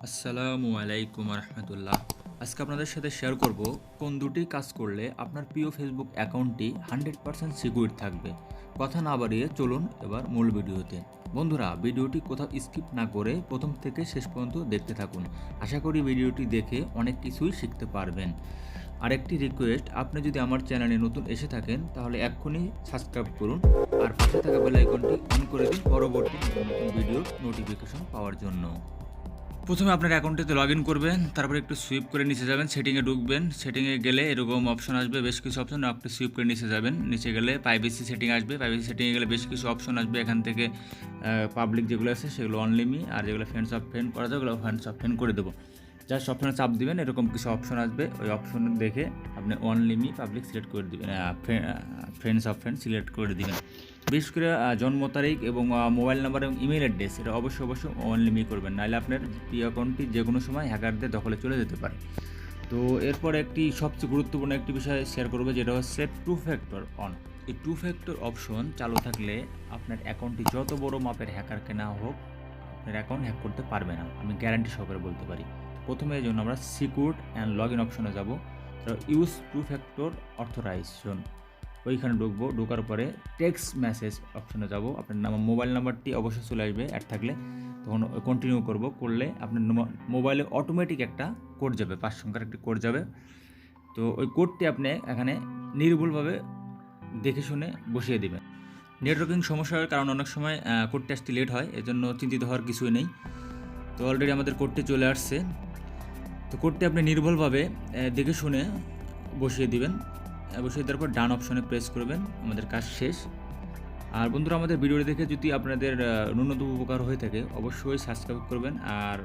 আসসালামু আলাইকুম রহমতুল্লাহ। আজকে আপনাদের সাথে শেয়ার করব কোন দুটি কাজ করলে আপনার প্রিয় ফেসবুক অ্যাকাউন্টটি 100% সিকিউর থাকবে। কথা না বাড়িয়ে চলুন এবার মূল ভিডিওতে। বন্ধুরা, ভিডিওটি কোথাও স্কিপ না করে প্রথম থেকে শেষ পর্যন্ত দেখতে থাকুন। আশা করি ভিডিওটি দেখে অনেক কিছুই শিখতে পারবেন। আরেকটি রিকোয়েস্ট, আপনি যদি আমার চ্যানেলে নতুন এসে থাকেন তাহলে এক্ষুনি সাবস্ক্রাইব করুন আর পাশে থাকা বেল আইকনটি অন করে দিন পরবর্তী নতুন ভিডিওর নোটিফিকেশন পাওয়ার জন্য। প্রথমে আপনার অ্যাকাউন্টটিতে লগ ইন করবেন, তারপরে একটু সুইপ করে নিচে যাবেন, সেটিংয়ে ঢুকবেন। সেটিংয়ে গেলে এরকম অপশন আসবে, বেশ কিছু অপশন। আপনি সুইপ করে নিচে যাবেন, নিচে গেলে প্রাইভেসি সেটিং আসবে। প্রাইভেসি সেটিংয়ে গেলে বেশ কিছু অপশন আসবে। এখান থেকে পাবলিক যেগুলো আছে সেগুলো অনলিমি, আর যেগুলো ফ্রেন্ডস অফ ফ্রেন্ড করা যায় ওগুলো ফ্রেন্ডস অফ ফ্রেন্ড করে দেবো। জাস্ট অপশনে চাপ দিবেন, এরকম কিছু অপশন আসবে। ওই অপশন দেখে আপনি অনলিমি পাবলিক সিলেক্ট করে দেবেন, ফ্রেন্ডস অফ ফ্রেন্ড সিলেক্ট করে দেবেন। বিশেষ করে জন্ম তারিখ এবং মোবাইল নাম্বার এবং ইমেল অ্যাড্রেস এটা অবশ্যই অনলিমি করবেন, নাহলে আপনার প্রিয় অ্যাকাউন্টটি যে কোনো সময় হ্যাকারদের দখলে চলে যেতে পারে। তো এরপর একটি সবচেয়ে গুরুত্বপূর্ণ একটি বিষয় শেয়ার করবো, যেটা হচ্ছে টু ফ্যাক্টর অন। এই টু ফ্যাক্টর অপশন চালু থাকলে আপনার অ্যাকাউন্টটি যত বড় মাপের হ্যাকারকে না হোক আপনার অ্যাকাউন্ট হ্যাক করতে পারবে না, আমি গ্যারান্টি সহকারে বলতে পারি। প্রথমে এই জন্য আমরা সিকিউর অ্যান্ড লগ ইন অপশনে যাবো, ইউজ টু ফ্যাক্টর অথরাইজেশন, ওইখানে ঢুকবো। ঢোকার পরে টেক্সট মেসেজ অপশনে যাব, আপনার মোবাইল নাম্বারটি অবশ্যই চলে আসবে অ্যাড থাকলে, তখন কন্টিনিউ করব। করলে আপনার মোবাইলে অটোমেটিক একটা কোড যাবে, 5 সংখ্যার একটি কোড যাবে। তো ওই কোডটি আপনি এখানে নির্ভুলভাবে দেখে শুনে বসিয়ে দেবেন। নেটওয়ার্কিং সমস্যার কারণে অনেক সময় কোডটি আসতে লেট হয়, এজন্য চিন্তিত হওয়ার কিছুই নেই। তো অলরেডি আমাদের কোডটি চলে আসছে। তো কোডটি আপনি নির্ভুলভাবে দেখে শুনে বসিয়ে দিবেন। বসিয়ে দেওয়ার পর ডান অপশনে প্রেস করবেন, আমাদের কাজ শেষ। আর বন্ধুরা, আমাদের ভিডিওটি দেখে যদি আপনাদের ন্যূনতম উপকার হয়ে থাকে অবশ্যই সাবস্ক্রাইব করবেন আর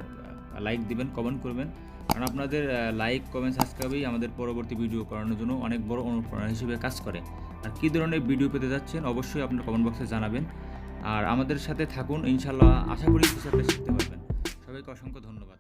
লাইক দিবেন, কমেন্ট করবেন, কারণ আপনাদের লাইক, কমেন্ট, সাবস্ক্রাইবই আমাদের পরবর্তী ভিডিও করানোর জন্য অনেক বড় অনুপ্রেরণা হিসেবে কাজ করে। আর কী ধরনের ভিডিও পেতে যাচ্ছেন অবশ্যই আপনার কমেন্ট বক্সে জানাবেন। আর আমাদের সাথে থাকুন, ইনশাল্লাহ আশা করি কিছু একটা শিখতে পারবেন। সবাইকে অসংখ্য ধন্যবাদ।